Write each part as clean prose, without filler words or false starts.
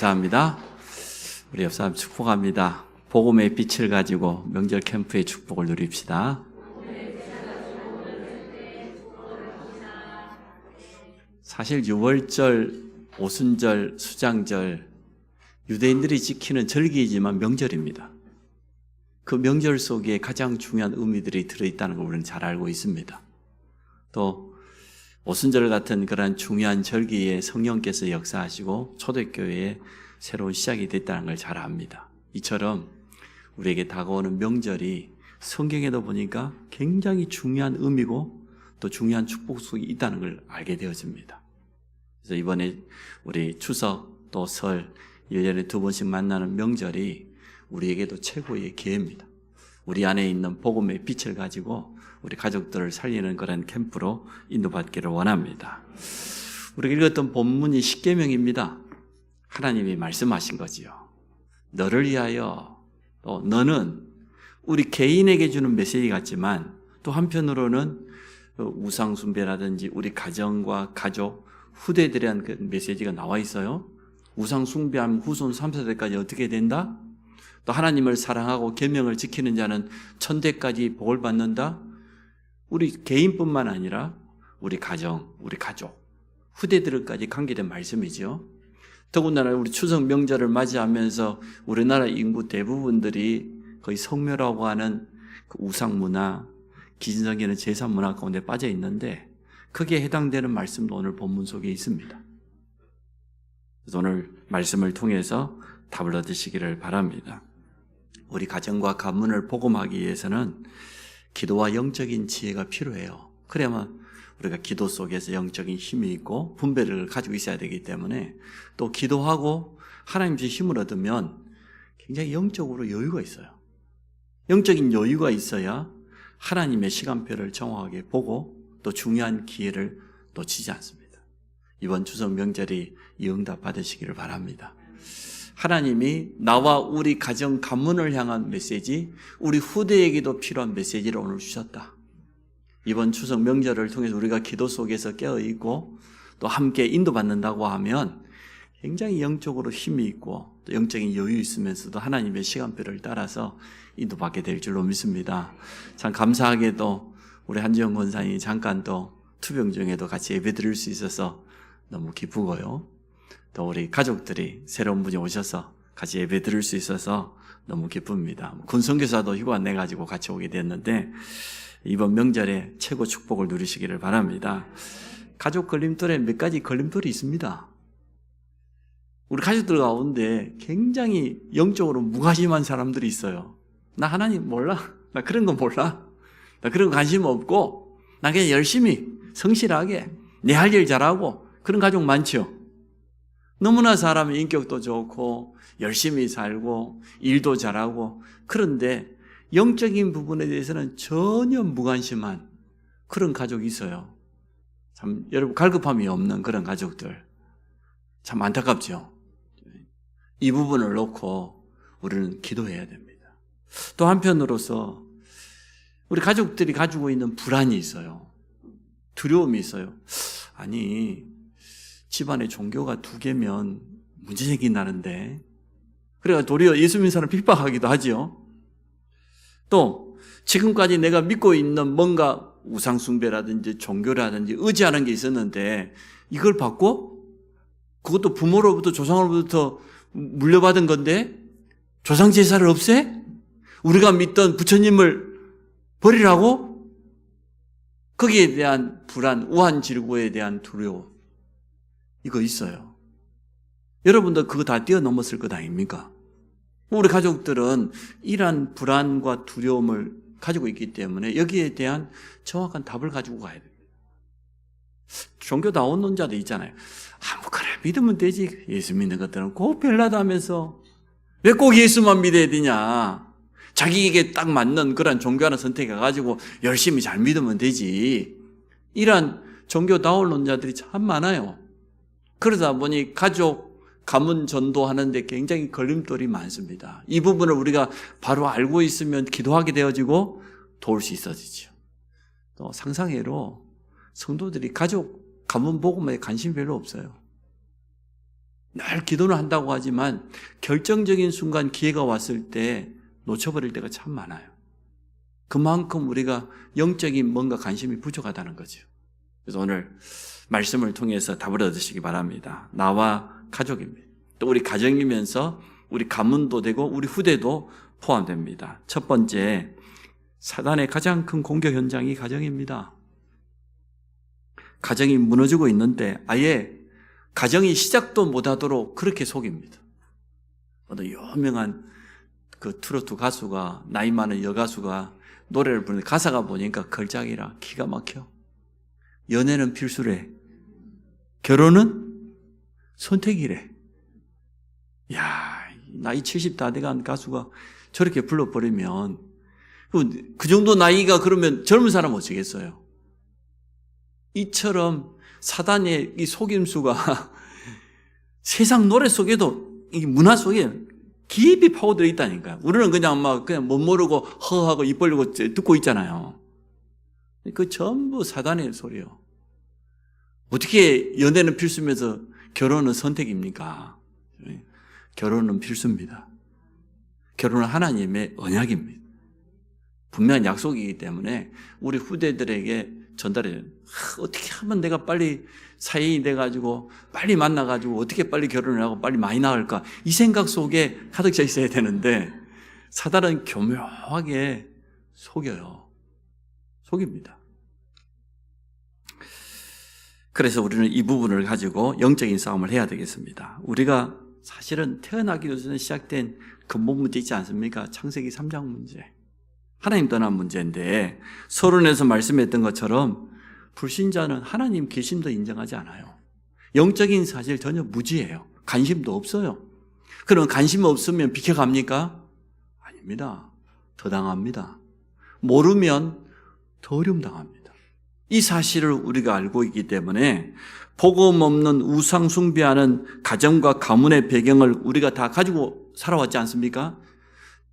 감사합니다. 우리 옆 사람 축복합니다. 복음의 빛을 가지고 명절 캠프의 축복을 누립시다. 사실 유월절, 오순절, 수장절 유대인들이 지키는 절기이지만 명절입니다. 그 명절 속에 가장 중요한 의미들이 들어있다는 걸 우리는 잘 알고 있습니다. 또 오순절 같은 그런 중요한 절기에 성령께서 역사하시고 초대교회에 새로운 시작이 됐다는 걸 잘 압니다. 이처럼 우리에게 다가오는 명절이 성경에도 보니까 굉장히 중요한 의미고 또 중요한 축복 속에 있다는 걸 알게 되어집니다. 그래서 이번에 우리 추석 또 설 1년에 2번씩 만나는 명절이 우리에게도 최고의 기회입니다. 우리 안에 있는 복음의 빛을 가지고 우리 가족들을 살리는 그런 캠프로 인도받기를 원합니다. 우리가 읽었던 본문이 십계명입니다. 하나님이 말씀하신 거지요. 너를 위하여, 또 너는 우리 개인에게 주는 메시지 같지만 또 한편으로는 우상 숭배라든지 우리 가정과 가족, 후대들에 대한 그 메시지가 나와 있어요. 우상 숭배하면 후손 3세대까지 어떻게 된다? 또 하나님을 사랑하고 계명을 지키는 자는 천대까지 복을 받는다. 우리 개인뿐만 아니라 우리 가정, 우리 가족, 후대들까지 관계된 말씀이죠. 더군다나 우리 추석 명절을 맞이하면서 우리나라 인구 대부분들이 거의 성묘라고 하는 그 우상 문화, 기진성계는 제사 문화 가운데 빠져 있는데 거기에 해당되는 말씀도 오늘 본문 속에 있습니다. 그래서 오늘 말씀을 통해서 답을 얻으시기를 바랍니다. 우리 가정과 가문을 복음하기 위해서는 기도와 영적인 지혜가 필요해요. 그래야만 우리가 기도 속에서 영적인 힘이 있고 분별을 가지고 있어야 되기 때문에 또 기도하고 하나님의 힘을 얻으면 굉장히 영적으로 여유가 있어요. 영적인 여유가 있어야 하나님의 시간표를 정확하게 보고 또 중요한 기회를 놓치지 않습니다. 이번 추석 명절이 이 응답 받으시기를 바랍니다. 하나님이 나와 우리 가정 가문을 향한 메시지, 우리 후대에게도 필요한 메시지를 오늘 주셨다. 이번 추석 명절을 통해서 우리가 기도 속에서 깨어있고 또 함께 인도받는다고 하면 굉장히 영적으로 힘이 있고 또 영적인 여유 있으면서도 하나님의 시간표를 따라서 인도받게 될 줄로 믿습니다. 참 감사하게도 우리 한지영 권사님이 잠깐 또 투병 중에도 같이 예배 드릴 수 있어서 너무 기쁘고요. 또 우리 가족들이 새로운 분이 오셔서 같이 예배 드릴 수 있어서 너무 기쁩니다. 군선교사도 휴가 내가지고 같이 오게 됐는데 이번 명절에 최고 축복을 누리시기를 바랍니다. 가족 걸림돌에 몇 가지 걸림돌이 있습니다. 우리 가족들 가운데 굉장히 영적으로 무관심한 사람들이 있어요. 나 하나님 몰라. 나 그런 거 몰라. 나 그런 거 관심 없고 나 그냥 열심히 성실하게 내 할 일 잘하고 그런 가족 많죠. 너무나 사람의 인격도 좋고 열심히 살고 일도 잘하고 그런데 영적인 부분에 대해서는 전혀 무관심한 그런 가족이 있어요. 참 여러분 갈급함이 없는 그런 가족들 참 안타깝죠. 이 부분을 놓고 우리는 기도해야 됩니다. 또 한편으로서 우리 가족들이 가지고 있는 불안이 있어요. 두려움이 있어요. 아니 집안에 종교가 2개면 문제 생긴다는데 그래가 도리어 예수 믿는 사람 핍박하기도 하죠. 또 지금까지 내가 믿고 있는 뭔가 우상숭배라든지 종교라든지 의지하는 게 있었는데 이걸 받고 그것도 부모로부터 조상으로부터 물려받은 건데 조상 제사를 없애? 우리가 믿던 부처님을 버리라고? 거기에 대한 불안, 우한질고에 대한 두려움 이거 있어요. 여러분도 그거 다 뛰어넘었을 것 아닙니까? 우리 가족들은 이러한 불안과 두려움을 가지고 있기 때문에 여기에 대한 정확한 답을 가지고 가야 됩니다. 종교다운 논자도 있잖아요. 그래 믿으면 되지. 예수 믿는 것들은 꼭 별나다면서 왜 꼭 예수만 믿어야 되냐. 자기에게 딱 맞는 그런 종교 하나 선택해가지고 열심히 잘 믿으면 되지. 이러한 종교다운 논자들이 참 많아요. 그러다 보니 가족, 가문 전도하는데 굉장히 걸림돌이 많습니다. 이 부분을 우리가 바로 알고 있으면 기도하게 되어지고 도울 수 있어지죠. 또 상상외로 성도들이 가족, 가문 복음에 관심이 별로 없어요. 늘 기도는 한다고 하지만 결정적인 순간 기회가 왔을 때 놓쳐버릴 때가 참 많아요. 그만큼 우리가 영적인 뭔가 관심이 부족하다는 거죠. 그래서 오늘 말씀을 통해서 답을 얻으시기 바랍니다. 나와 가족입니다. 또 우리 가정이면서 우리 가문도 되고 우리 후대도 포함됩니다. 첫 번째, 사단의 가장 큰 공격 현장이 가정입니다. 가정이 무너지고 있는데 아예 가정이 시작도 못하도록 그렇게 속입니다. 어떤 유명한 그 트로트 가수가, 나이 많은 여가수가 노래를 부르는데 가사가 보니까 걸작이라 기가 막혀. 연애는 필수래. 결혼은 선택이래. 야, 나이 70 다 돼간 가수가 저렇게 불러버리면 그 정도 나이가 그러면 젊은 사람 어쩌겠어요? 이처럼 사단의 이 속임수가 세상 노래 속에도 이 문화 속에 깊이 파고들어 있다니까요. 우리는 그냥 못 모르고 허하고 입 벌리고 듣고 있잖아요. 그 전부 사단의 소리요. 어떻게 연애는 필수면서 결혼은 선택입니까? 결혼은 필수입니다. 결혼은 하나님의 언약입니다. 분명한 약속이기 때문에 우리 후대들에게 전달해요. 어떻게 하면 내가 빨리 사회인이 돼가지고 빨리 만나가지고 어떻게 빨리 결혼을 하고 빨리 많이 나을까? 이 생각 속에 가득 차 있어야 되는데 사단은 교묘하게 속여요. 속입니다. 그래서 우리는 이 부분을 가지고 영적인 싸움을 해야 되겠습니다. 우리가 사실은 태어나기 전에 시작된 근본 문제 있지 않습니까? 창세기 3장 문제. 하나님 떠난 문제인데 서론에서 말씀했던 것처럼 불신자는 하나님 계심도 인정하지 않아요. 영적인 사실 전혀 무지해요. 관심도 없어요. 그럼 관심 없으면 비켜갑니까? 아닙니다. 더 당합니다. 모르면 더 어려움 당합니다. 이 사실을 우리가 알고 있기 때문에 복음 없는 우상 숭배하는 가정과 가문의 배경을 우리가 다 가지고 살아왔지 않습니까?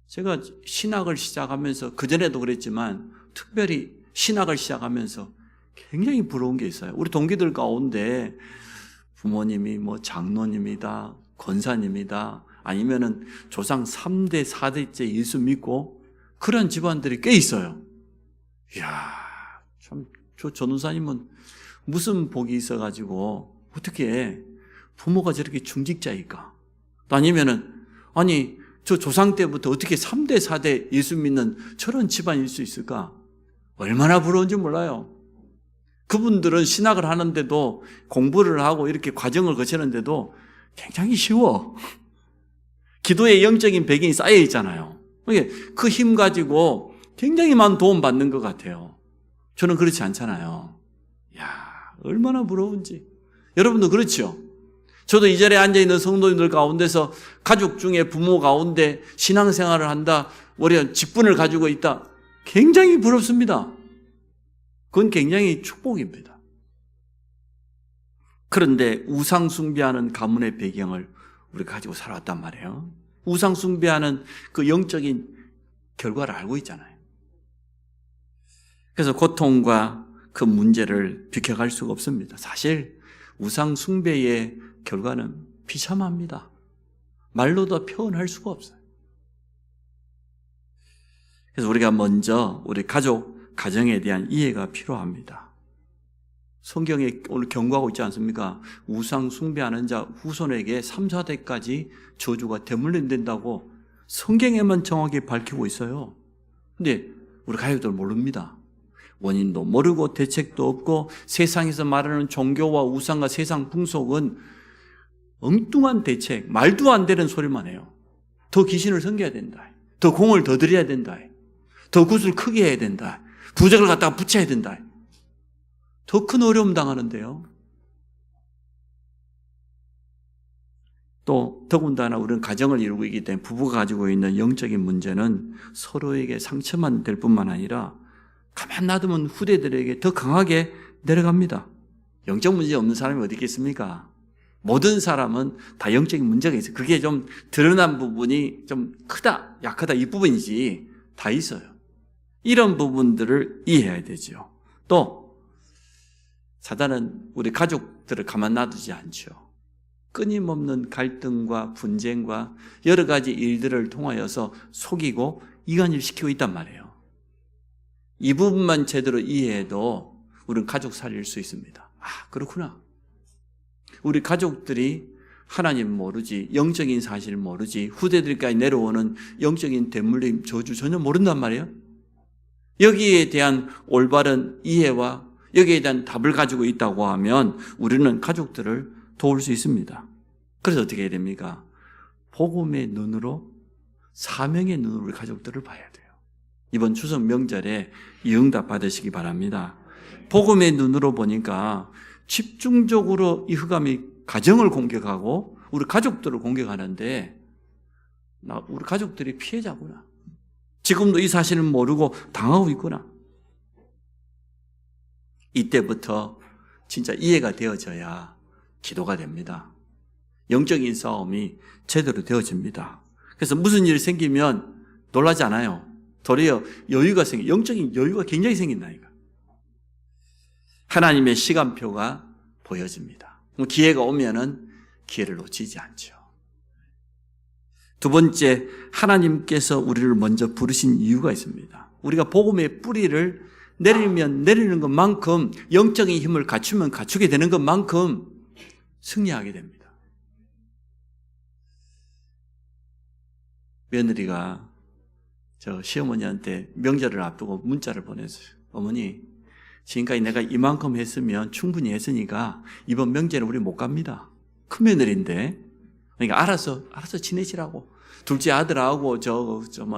제가 신학을 시작하면서 그전에도 그랬지만 특별히 신학을 시작하면서 굉장히 부러운 게 있어요. 우리 동기들 가운데 부모님이 장로님이다, 권사님이다, 아니면은 조상 3대, 4대째 예수 믿고 그런 집안들이 꽤 있어요. 이야, 참, 저 전우사님은 무슨 복이 있어가지고 어떻게 부모가 저렇게 중직자일까? 아니면은, 아니, 저 조상 때부터 어떻게 3대, 4대 예수 믿는 저런 집안일 수 있을까? 얼마나 부러운지 몰라요. 그분들은 신학을 하는데도 공부를 하고 이렇게 과정을 거치는데도 굉장히 쉬워. 기도의 영적인 배경이 쌓여 있잖아요. 그 힘 가지고 굉장히 많은 도움 받는 것 같아요. 저는 그렇지 않잖아요. 이야, 얼마나 부러운지. 여러분도 그렇죠? 저도 이 자리에 앉아있는 성도님들 가운데서 가족 중에 부모 가운데 신앙생활을 한다, 우리가 직분을 가지고 있다. 굉장히 부럽습니다. 그건 굉장히 축복입니다. 그런데 우상 숭배하는 가문의 배경을 우리가 가지고 살아왔단 말이에요. 우상 숭배하는 그 영적인 결과를 알고 있잖아요. 그래서 고통과 그 문제를 비켜갈 수가 없습니다. 사실 우상 숭배의 결과는 비참합니다. 말로도 표현할 수가 없어요. 그래서 우리가 먼저 우리 가정에 대한 이해가 필요합니다. 성경에 오늘 경고하고 있지 않습니까? 우상 숭배하는 자 후손에게 3, 4대까지 저주가 대물림된다고 성경에만 정확히 밝히고 있어요. 근데 우리 가족들 모릅니다. 원인도 모르고 대책도 없고 세상에서 말하는 종교와 우상과 세상 풍속은 엉뚱한 대책, 말도 안 되는 소리만 해요. 더 귀신을 섬겨야 된다. 더 공을 더 들여야 된다. 더 굿을 크게 해야 된다. 부적을 갖다가 붙여야 된다. 더 큰 어려움 당하는데요. 또 더군다나 우리는 가정을 이루고 있기 때문에 부부가 가지고 있는 영적인 문제는 서로에게 상처만 될 뿐만 아니라 가만 놔두면 후대들에게 더 강하게 내려갑니다. 영적 문제 없는 사람이 어디 있겠습니까? 모든 사람은 다 영적인 문제가 있어요. 그게 좀 드러난 부분이 좀 크다, 약하다 이 부분이지 다 있어요. 이런 부분들을 이해해야 되죠. 또 사단은 우리 가족들을 가만 놔두지 않죠. 끊임없는 갈등과 분쟁과 여러 가지 일들을 통하여서 속이고 이간질시키고 있단 말이에요. 이 부분만 제대로 이해해도 우리는 가족 살릴 수 있습니다. 아, 그렇구나. 우리 가족들이 하나님 모르지, 영적인 사실 모르지, 후대들까지 내려오는 영적인 대물림 저주 전혀 모른단 말이에요. 여기에 대한 올바른 이해와 여기에 대한 답을 가지고 있다고 하면 우리는 가족들을 도울 수 있습니다. 그래서 어떻게 해야 됩니까? 복음의 눈으로, 사명의 눈으로 우리 가족들을 봐야 돼요. 이번 추석 명절에 이 응답 받으시기 바랍니다. 복음의 눈으로 보니까 집중적으로 이 흑암이 가정을 공격하고 우리 가족들을 공격하는데 우리 가족들이 피해자구나. 지금도 이 사실을 모르고 당하고 있구나. 이때부터 진짜 이해가 되어져야 기도가 됩니다. 영적인 싸움이 제대로 되어집니다. 그래서 무슨 일이 생기면 놀라지 않아요. 도리어 여유가 영적인 여유가 굉장히 생긴다니까. 하나님의 시간표가 보여집니다. 기회가 오면은 기회를 놓치지 않죠. 두 번째, 하나님께서 우리를 먼저 부르신 이유가 있습니다. 우리가 복음의 뿌리를 내리면 내리는 것만큼, 영적인 힘을 갖추면 갖추게 되는 것만큼 승리하게 됩니다. 며느리가 저 시어머니한테 명절을 앞두고 문자를 보냈어요. 어머니, 지금까지 내가 이만큼 했으면 충분히 했으니까 이번 명절에 우리 못 갑니다. 큰 며느리인데. 그러니까 알아서 지내시라고. 둘째 아들하고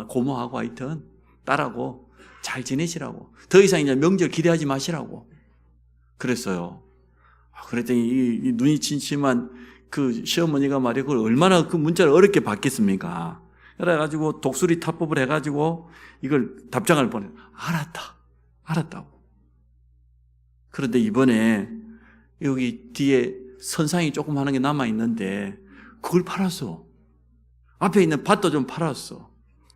고모하고 하여튼 딸하고 잘 지내시라고. 더 이상 이제 명절 기대하지 마시라고. 그랬어요. 그랬더니 이 눈이 침침한 그 시어머니가 말이야, 그걸 얼마나 그 문자를 어렵게 받겠습니까? 그래가지고 독수리 타법을 해가지고 이걸 답장을 보내. 알았다고. 그런데 이번에 여기 뒤에 선상이 조금 하는 게 남아있는데 그걸 팔았어. 앞에 있는 밭도 좀 팔았어.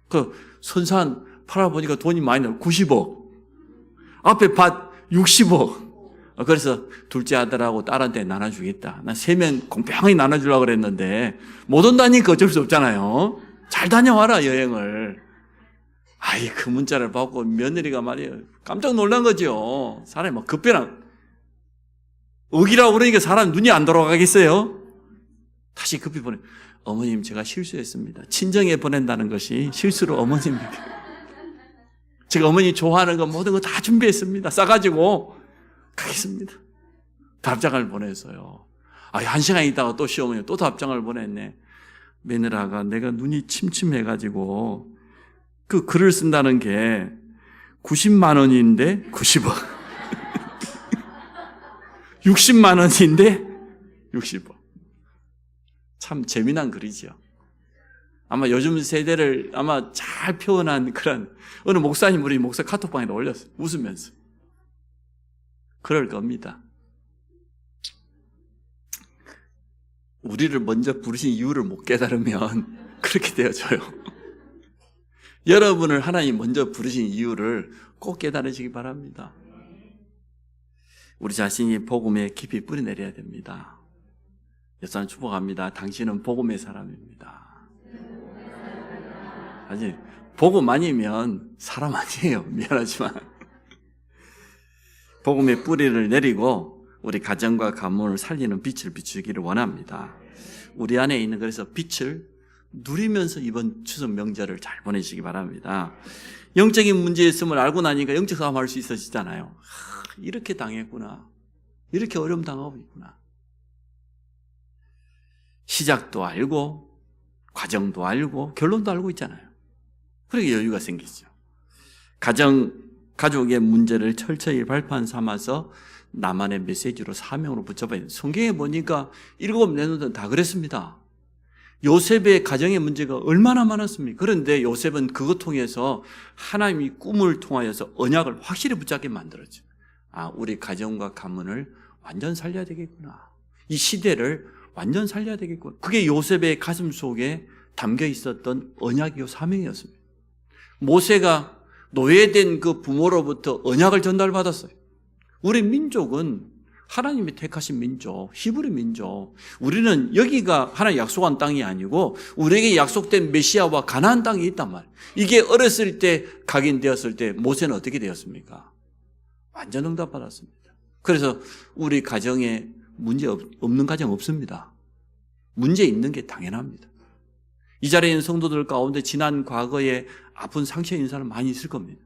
그 선산 팔아보니까 돈이 많이 나와. 90억. 앞에 밭 60억. 그래서 둘째 아들하고 딸한테 나눠주겠다. 난 3명 공평하게 나눠주려고 그랬는데 못 온다니까 어쩔 수 없잖아요. 잘 다녀와라 여행을. 아이, 그 문자를 받고 며느리가 말이에요, 깜짝 놀란 거죠. 사람이 막 급변한 억이라고 그러니까 사람 눈이 안 돌아가겠어요. 다시 급히 보내. 어머님, 제가 실수했습니다. 친정에 보낸다는 것이 실수로 어머님에게. 제가 어머니 좋아하는 거 모든 거 다 준비했습니다. 싸가지고 가겠습니다. 답장을 보냈어요. 1시간 있다가 또 시어머니가 또 답장을 보냈네. 며느라가 내가 눈이 침침해가지고 그 글을 쓴다는 게 90만 원인데 90억. 60만 원인데 60억. 참 재미난 글이죠. 아마 요즘 세대를 아마 잘 표현한 그런 어느 목사님 우리 목사 카톡방에다 올렸어요. 웃으면서. 그럴 겁니다. 우리를 먼저 부르신 이유를 못 깨달으면 그렇게 되어져요. 여러분을 하나님 먼저 부르신 이유를 꼭 깨달으시기 바랍니다. 우리 자신이 복음에 깊이 뿌리내려야 됩니다. 여러분 축복합니다. 당신은 복음의 사람입니다. 아니, 복음 아니면 사람 아니에요. 미안하지만. 복음의 뿌리를 내리고 우리 가정과 가문을 살리는 빛을 비추기를 원합니다. 우리 안에 있는 그래서 빛을 누리면서 이번 추석 명절을 잘 보내시기 바랍니다. 영적인 문제 있음을 알고 나니까 영적 싸움할 수 있어지잖아요. 이렇게 당했구나. 이렇게 어려움 당하고 있구나. 시작도 알고 과정도 알고 결론도 알고 있잖아요. 그러게 여유가 생기죠. 가족의 문제를 철저히 발판 삼아서 나만의 메시지로 사명으로 붙잡아야 돼요. 성경에 보니까 7 내놓던 다 그랬습니다. 요셉의 가정의 문제가 얼마나 많았습니까? 그런데 요셉은 그것 통해서 하나님이 꿈을 통하여서 언약을 확실히 붙잡게 만들었죠. 우리 가정과 가문을 완전 살려야 되겠구나. 이 시대를 완전 살려야 되겠구나. 그게 요셉의 가슴 속에 담겨 있었던 언약이요 사명이었습니다. 모세가 노예된 그 부모로부터 언약을 전달받았어요. 우리 민족은 하나님이 택하신 민족, 히브리 민족. 우리는 여기가 하나님 약속한 땅이 아니고 우리에게 약속된 메시아와 가나안 땅이 있단 말이에요. 이게 어렸을 때 각인되었을 때 모세는 어떻게 되었습니까? 완전 응답 받았습니다. 그래서 우리 가정에 문제 없는 가정 없습니다. 문제 있는 게 당연합니다. 이 자리에 있는 성도들 가운데 지난 과거에 아픈 상처 있는 사람 많이 있을 겁니다.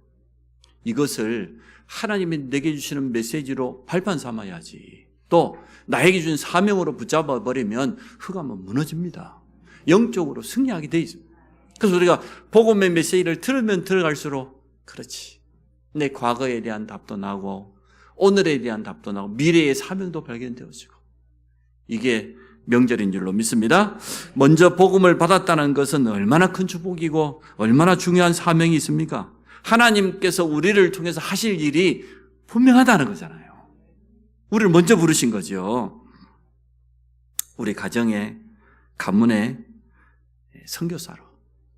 이것을 하나님이 내게 주시는 메시지로 발판 삼아야지. 또 나에게 주신 사명으로 붙잡아 버리면 흑암은 무너집니다. 영적으로 승리하게 돼 있습니다. 그래서 우리가 복음의 메시지를 들으면 들어갈수록 그렇지. 내 과거에 대한 답도 나고 오늘에 대한 답도 나고 미래의 사명도 발견되어지고 이게 명절인 줄로 믿습니다. 먼저 복음을 받았다는 것은 얼마나 큰 축복이고 얼마나 중요한 사명이 있습니까? 하나님께서 우리를 통해서 하실 일이 분명하다는 거잖아요. 우리를 먼저 부르신 거죠. 우리 가정의 가문의 선교사로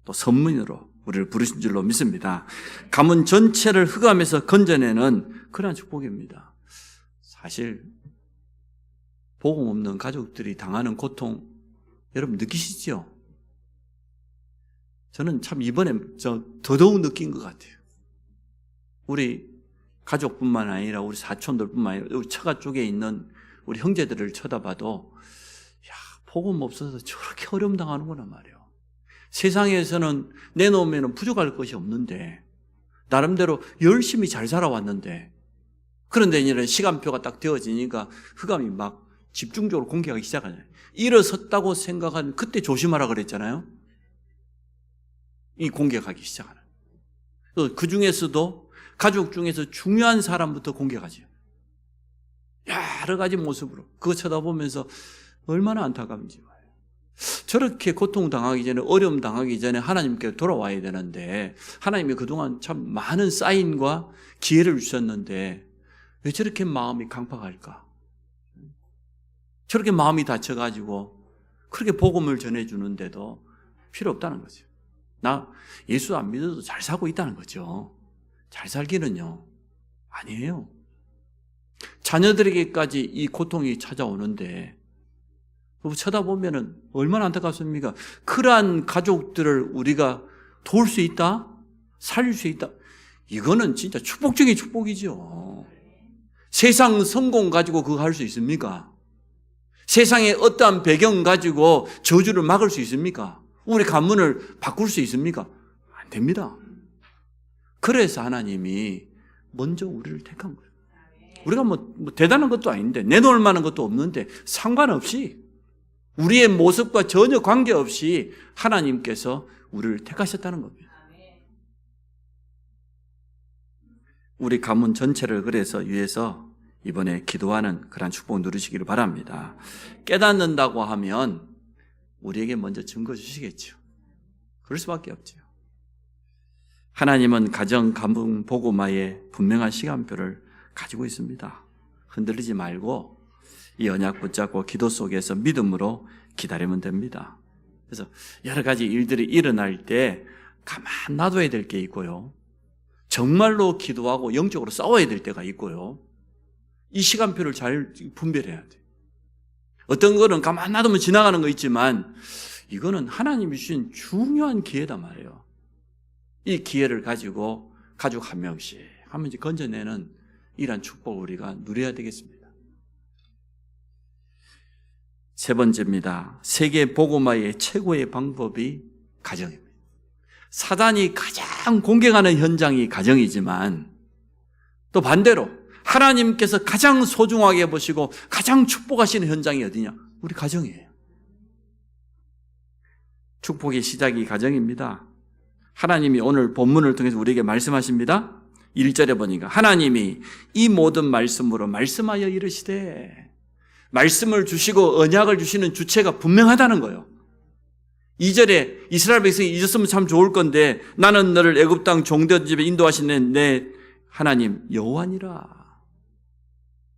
또 선문으로 우리를 부르신 줄로 믿습니다. 가문 전체를 흑암에서 건져내는 그러한 축복입니다. 사실 복음 없는 가족들이 당하는 고통 여러분 느끼시죠? 저는 참 이번에 더더욱 느낀 것 같아요. 우리 가족뿐만 아니라 우리 사촌들뿐만 아니라 우리 처가 쪽에 있는 우리 형제들을 쳐다봐도 복음 없어서 저렇게 어려움 당하는구나 말이에요. 세상에서는 내놓으면 부족할 것이 없는데 나름대로 열심히 잘 살아왔는데 그런데 이제 시간표가 딱 되어지니까 흑암이 막 집중적으로 공격하기 시작하잖아요. 일어섰다고 생각하는 그때 조심하라 그랬잖아요. 이 공격하기 시작하는. 또 그 중에서도 가족 중에서 중요한 사람부터 공격하죠. 여러 가지 모습으로 그거 쳐다보면서 얼마나 안타까운지 봐요. 저렇게 고통당하기 전에 어려움 당하기 전에 하나님께 돌아와야 되는데 하나님이 그동안 참 많은 사인과 기회를 주셨는데 왜 저렇게 마음이 강팍할까? 저렇게 마음이 다쳐가지고 그렇게 복음을 전해주는데도 필요 없다는 거죠. 나 예수 안 믿어도 잘 살고 있다는 거죠. 잘 살기는요 아니에요. 자녀들에게까지 이 고통이 찾아오는데 쳐다보면은 얼마나 안타깝습니까? 그러한 가족들을 우리가 도울 수 있다? 살릴 수 있다? 이거는 진짜 축복적인 축복이죠. 세상 성공 가지고 그거 할 수 있습니까? 세상의 어떠한 배경 가지고 저주를 막을 수 있습니까? 우리 가문을 바꿀 수 있습니까? 안 됩니다. 그래서 하나님이 먼저 우리를 택한 거예요. 우리가 뭐 대단한 것도 아닌데 내놓을 만한 것도 없는데 상관없이 우리의 모습과 전혀 관계없이 하나님께서 우리를 택하셨다는 겁니다. 우리 가문 전체를 그래서 위해서 이번에 기도하는 그런 축복 누리시기를 바랍니다. 깨닫는다고 하면 우리에게 먼저 증거 주시겠죠. 그럴 수밖에 없죠. 하나님은 가정, 가문, 복음화에 분명한 시간표를 가지고 있습니다. 흔들리지 말고 이 언약 붙잡고 기도 속에서 믿음으로 기다리면 됩니다. 그래서 여러 가지 일들이 일어날 때 가만 놔둬야 될 게 있고요. 정말로 기도하고 영적으로 싸워야 될 때가 있고요. 이 시간표를 잘 분별해야 돼요. 어떤 거는 가만 놔두면 지나가는 거 있지만 이거는 하나님이 주신 중요한 기회다 말이에요. 이 기회를 가지고 가족 한 명씩 한 번씩 건져내는 이러한 축복을 우리가 누려야 되겠습니다. 세 번째입니다. 세계 복음화의 최고의 방법이 가정입니다. 사단이 가장 공격하는 현장이 가정이지만 또 반대로 하나님께서 가장 소중하게 보시고 가장 축복하시는 현장이 어디냐? 우리 가정이에요. 축복의 시작이 가정입니다. 하나님이 오늘 본문을 통해서 우리에게 말씀하십니다. 1절에 보니까 하나님이 이 모든 말씀으로 말씀하여 이르시되 말씀을 주시고 언약을 주시는 주체가 분명하다는 거예요. 2절에 이스라엘 백성이 잊었으면 참 좋을 건데 나는 너를 애굽 땅 종되던 집에 인도하시는 내 하나님 여호와니라.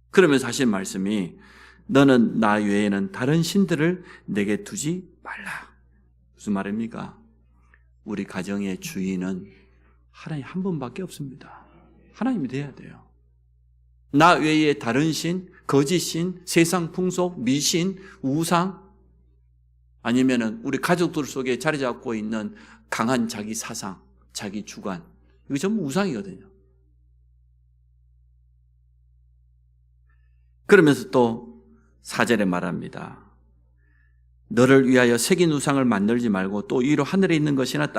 그러면서 하신 말씀이 너는 나 외에는 다른 신들을 내게 두지 말라. 무슨 말입니까? 우리 가정의 주인은 하나님 한 분밖에 없습니다. 하나님이 돼야 돼요. 나 외에 다른 신, 거짓신, 세상 풍속, 미신, 우상, 아니면은 우리 가족들 속에 자리 잡고 있는 강한 자기 사상, 자기 주관, 이거 전부 우상이거든요. 그러면서 또 4절에 말합니다. 너를 위하여 새긴 우상을 만들지 말고 또 위로 하늘에 있는 것이나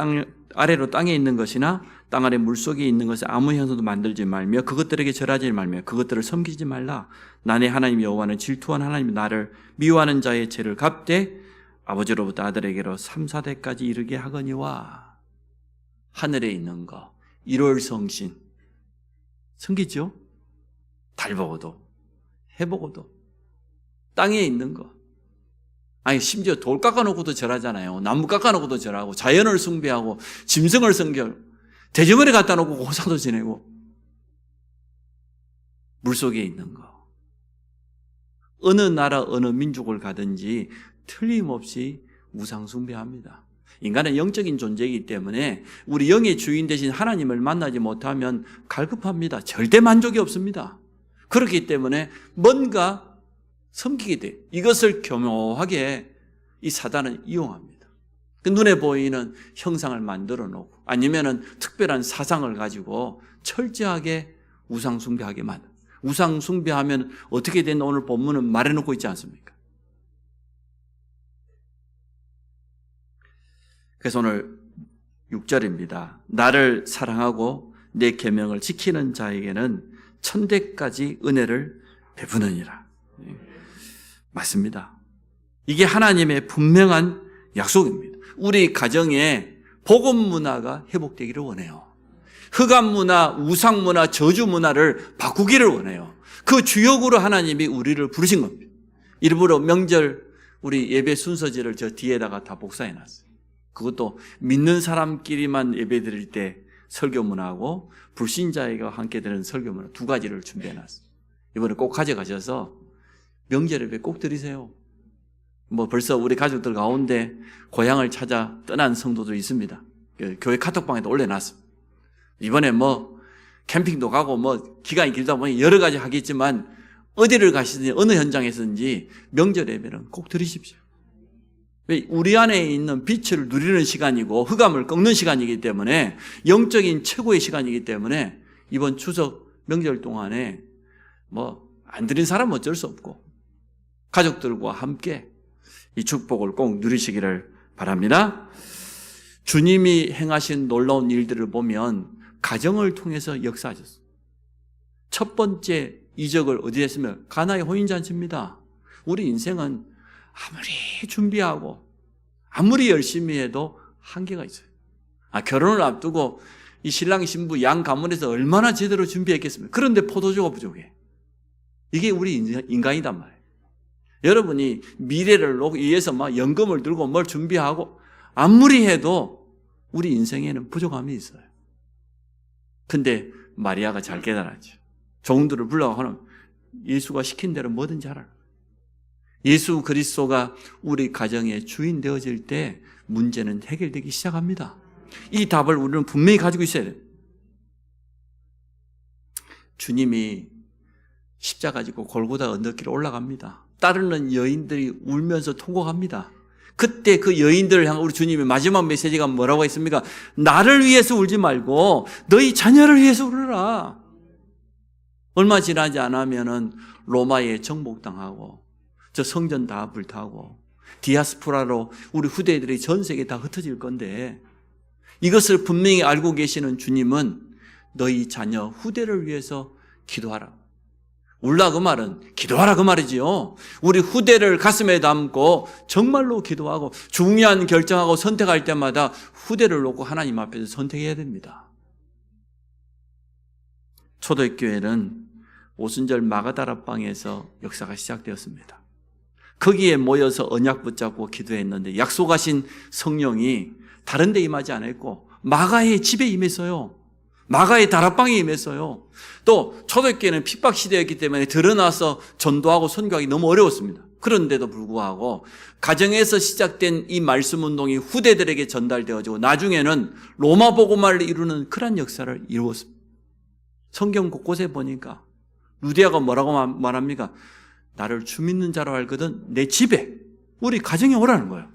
아래로 땅에 있는 것이나 땅 아래 물속에 있는 것을 아무 형상도 만들지 말며 그것들에게 절하지 말며 그것들을 섬기지 말라. 나네 하나님 여호와는 질투한 하나님, 나를 미워하는 자의 죄를 갚되 아버지로부터 아들에게로 3, 4대까지 이르게 하거니와. 하늘에 있는 거, 일월성신 섬기죠? 달 보고도 해 보고도 땅에 있는 거, 아니 심지어 돌 깎아놓고도 절하잖아요. 나무 깎아놓고도 절하고 자연을 숭배하고 짐승을 섬겨 대저물에 갖다 놓고 고사도 지내고 물속에 있는 거. 어느 나라 어느 민족을 가든지 틀림없이 우상 숭배합니다. 인간은 영적인 존재이기 때문에 우리 영의 주인 대신 하나님을 만나지 못하면 갈급합니다. 절대 만족이 없습니다. 그렇기 때문에 뭔가 섬기게 돼. 이것을 교묘하게 이 사단은 이용합니다. 그 눈에 보이는 형상을 만들어 놓고 아니면은 특별한 사상을 가지고 철저하게 우상 숭배하게 만들. 우상 숭배하면 어떻게 된다 오늘 본문은 말해놓고 있지 않습니까? 그래서 오늘 6절입니다. 나를 사랑하고 내 계명을 지키는 자에게는 천대까지 은혜를 베푸느니라. 맞습니다. 이게 하나님의 분명한 약속입니다. 우리 가정에 복음 문화가 회복되기를 원해요. 흑암 문화, 우상 문화, 저주 문화를 바꾸기를 원해요. 그 주역으로 하나님이 우리를 부르신 겁니다. 일부러 명절 우리 예배 순서지를 저 뒤에다가 다 복사해 놨어요. 그것도 믿는 사람끼리만 예배 드릴 때 설교 문화하고 불신자가 함께 드리는 설교 문화 두 가지를 준비해 놨어요. 이번에 꼭 가져가셔서 명절 예배 꼭 드리세요. 벌써 우리 가족들 가운데 고향을 찾아 떠난 성도도 있습니다. 교회 카톡방에도 올려놨습니다. 이번에 캠핑도 가고 기간이 길다 보니 여러 가지 하겠지만 어디를 가시든지 어느 현장에서든지 명절 예배는 꼭 드리십시오. 우리 안에 있는 빛을 누리는 시간이고 흑암을 꺾는 시간이기 때문에 영적인 최고의 시간이기 때문에 이번 추석 명절 동안에 안 드린 사람은 어쩔 수 없고 가족들과 함께 이 축복을 꼭 누리시기를 바랍니다. 주님이 행하신 놀라운 일들을 보면 가정을 통해서 역사하셨어요. 첫 번째 이적을 어디에 했으면 가나의 혼인잔치입니다. 우리 인생은 아무리 준비하고 아무리 열심히 해도 한계가 있어요. 결혼을 앞두고 이 신랑 신부 양 가문에서 얼마나 제대로 준비했겠습니까? 그런데 포도주가 부족해. 이게 우리 인간이단 말이에요. 여러분이 미래를 위해서 연금을 들고 뭘 준비하고 아무리 해도 우리 인생에는 부족함이 있어요. 근데 마리아가 잘 깨달았죠. 종들을 불러가면 예수가 시킨 대로 뭐든지 하라. 예수 그리스도가 우리 가정의 주인 되어질 때 문제는 해결되기 시작합니다. 이 답을 우리는 분명히 가지고 있어야 돼요. 주님이 십자가 지고 골고다 언덕길에 올라갑니다. 따르는 여인들이 울면서 통곡합니다. 그때 그 여인들을 향한 우리 주님의 마지막 메시지가 뭐라고 했습니까? 나를 위해서 울지 말고 너희 자녀를 위해서 울어라. 얼마 지나지 않으면은 로마에 정복당하고 저 성전 다 불타고 디아스포라로 우리 후대들이 전 세계에 다 흩어질 건데 이것을 분명히 알고 계시는 주님은 너희 자녀 후대를 위해서 기도하라. 울라 그 말은 기도하라 그 말이지요. 우리 후대를 가슴에 담고 정말로 기도하고 중요한 결정하고 선택할 때마다 후대를 놓고 하나님 앞에서 선택해야 됩니다. 초대교회는 오순절 마가다라방에서 역사가 시작되었습니다. 거기에 모여서 언약 붙잡고 기도했는데 약속하신 성령이 다른 데 임하지 않았고 마가의 집에 임했어요. 마가의 다락방에 임했어요. 또 초대교회는 핍박 시대였기 때문에 드러나서 전도하고 선교하기 너무 어려웠습니다. 그런데도 불구하고 가정에서 시작된 이 말씀 운동이 후대들에게 전달되어지고 나중에는 로마 복음화를 이루는 그런 역사를 이루었습니다. 성경 곳곳에 보니까 유대아가 뭐라고 말합니까? 나를 주 믿는 자로 알거든 내 집에, 우리 가정에 오라는 거예요.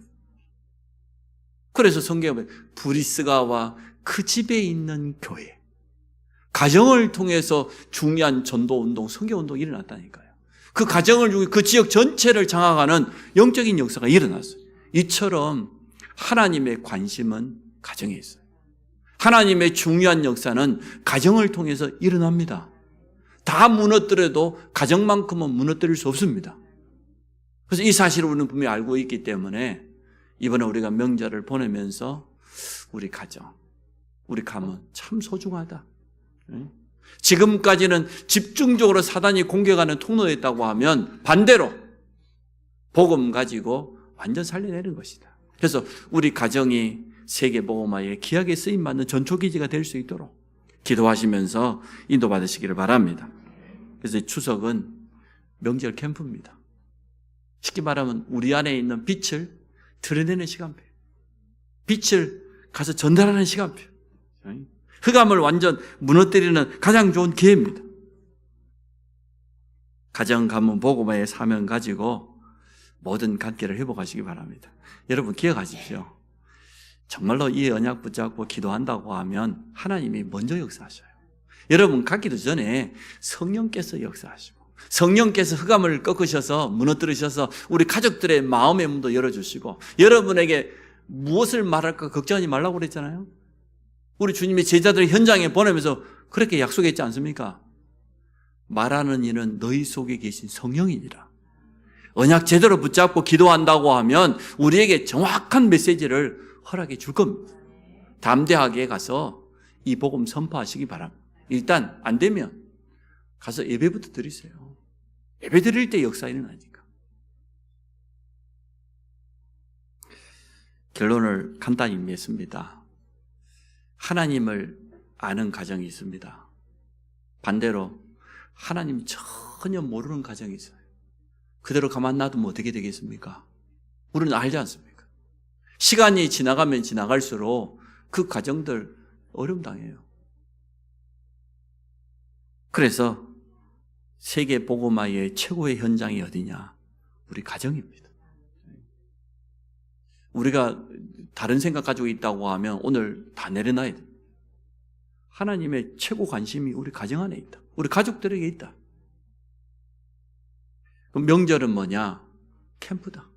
그래서 성경에 보면 브리스가와 그 집에 있는 교회, 가정을 통해서 중요한 전도운동, 선교운동이 일어났다니까요. 그 가정을 중에 그 지역 전체를 장악하는 영적인 역사가 일어났어요. 이처럼 하나님의 관심은 가정에 있어요. 하나님의 중요한 역사는 가정을 통해서 일어납니다. 다 무너뜨려도 가정만큼은 무너뜨릴 수 없습니다. 그래서 이 사실을 우리는 분명히 알고 있기 때문에 이번에 우리가 명절을 보내면서 우리 가정, 우리 가문 참 소중하다. 지금까지는 집중적으로 사단이 공격하는 통로였다고 하면 반대로 복음 가지고 완전 살려내는 것이다. 그래서 우리 가정이 세계복음화에 귀하게 쓰임받는 전초기지가 될 수 있도록 기도하시면서 인도받으시기를 바랍니다. 그래서 추석은 명절 캠프입니다. 쉽게 말하면 우리 안에 있는 빛을 드러내는 시간표, 빛을 가서 전달하는 시간표, 흑암을 완전 무너뜨리는 가장 좋은 기회입니다. 가정, 가문, 복음화의 사명 가지고 모든 관계를 회복하시기 바랍니다. 여러분 기억하십시오. 정말로 이 언약 붙잡고 기도한다고 하면 하나님이 먼저 역사하셔요. 여러분 갖기도 전에 성령께서 역사하시고, 성령께서 흑암을 꺾으셔서 무너뜨리셔서 우리 가족들의 마음의 문도 열어주시고, 여러분에게 무엇을 말할까 걱정하지 말라고 그랬잖아요. 우리 주님이 제자들을 현장에 보내면서 그렇게 약속했지 않습니까? 말하는 이는 너희 속에 계신 성령이니라. 언약 제대로 붙잡고 기도한다고 하면 우리에게 정확한 메시지를 허락해 줄 겁니다. 담대하게 가서 이 복음 선포하시기 바랍니다. 일단 안 되면 가서 예배부터 드리세요. 예배 드릴 때 역사 일어나니까. 결론을 간단히 맺습니다. 하나님을 아는 가정이 있습니다. 반대로 하나님 전혀 모르는 가정이 있어요. 그대로 가만 놔두면 어떻게 되겠습니까? 우리는 알지 않습니까? 시간이 지나가면 지나갈수록 그 가정들 어려움 당해요. 그래서 세계 복음화의 최고의 현장이 어디냐? 우리 가정입니다. 우리가 다른 생각 가지고 있다고 하면 오늘 다 내려놔야 됩니다. 하나님의 최고 관심이 우리 가정 안에 있다. 우리 가족들에게 있다. 그럼 명절은 뭐냐? 캠프다.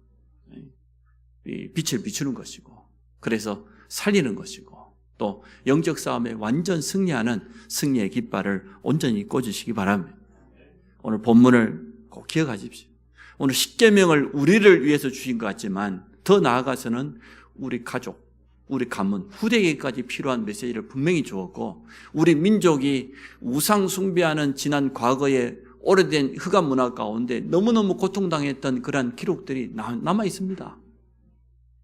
빛을 비추는 것이고, 그래서 살리는 것이고, 또 영적 싸움에 완전 승리하는 승리의 깃발을 온전히 꽂으시기 바랍니다. 오늘 본문을 꼭 기억하십시오. 오늘 십계명을 우리를 위해서 주신 것 같지만 더 나아가서는 우리 가족, 우리 가문, 후대에게까지 필요한 메시지를 분명히 주었고, 우리 민족이 우상 숭배하는 지난 과거의 오래된 흑암 문화 가운데 너무너무 고통당했던 그러한 기록들이 남아 있습니다.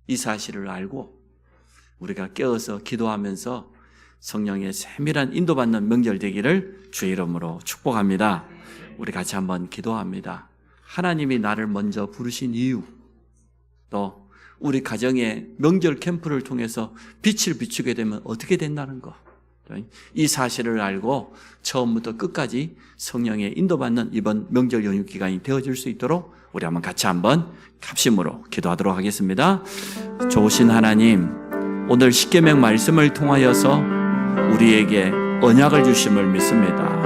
이 사실을 알고 우리가 깨어서 기도하면서 성령의 세밀한 인도받는 명절 되기를 주의 이름으로 축복합니다. 우리 같이 한번 기도합니다. 하나님이 나를 먼저 부르신 이유, 또 우리 가정의 명절 캠프를 통해서 빛을 비추게 되면 어떻게 된다는 것, 이 사실을 알고 처음부터 끝까지 성령의 인도받는 이번 명절 연휴 기간이 되어질 수 있도록 우리 한번 같이 한번 합심으로 기도하도록 하겠습니다. 좋으신 하나님, 오늘 십계명 말씀을 통하여서 우리에게 언약을 주심을 믿습니다.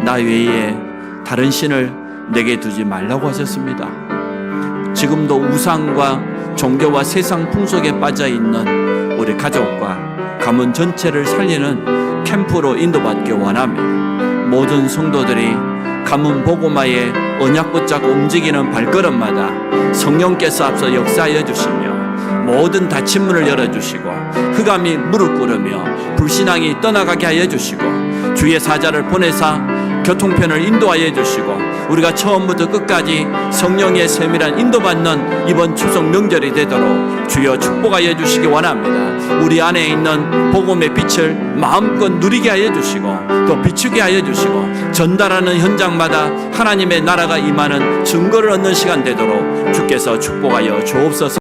나 외에 다른 신을 내게 두지 말라고 하셨습니다. 지금도 우상과 종교와 세상 풍속에 빠져있는 우리 가족과 가문 전체를 살리는 캠프로 인도받기 원합니다. 모든 성도들이 가문 복음화에 언약 붙잡고 움직이는 발걸음마다 성령께서 앞서 역사하여 주시며 모든 닫힌 문을 열어주시고 흑암이 무릎 꿇으며 불신앙이 떠나가게 하여 주시고 주의 사자를 보내사 교통편을 인도하여 주시고 우리가 처음부터 끝까지 성령의 세밀한 인도받는 이번 추석 명절이 되도록 주여 축복하여 주시기 원합니다. 우리 안에 있는 복음의 빛을 마음껏 누리게 하여 주시고 또 비추게 하여 주시고 전달하는 현장마다 하나님의 나라가 임하는 증거를 얻는 시간 되도록 주께서 축복하여 주옵소서.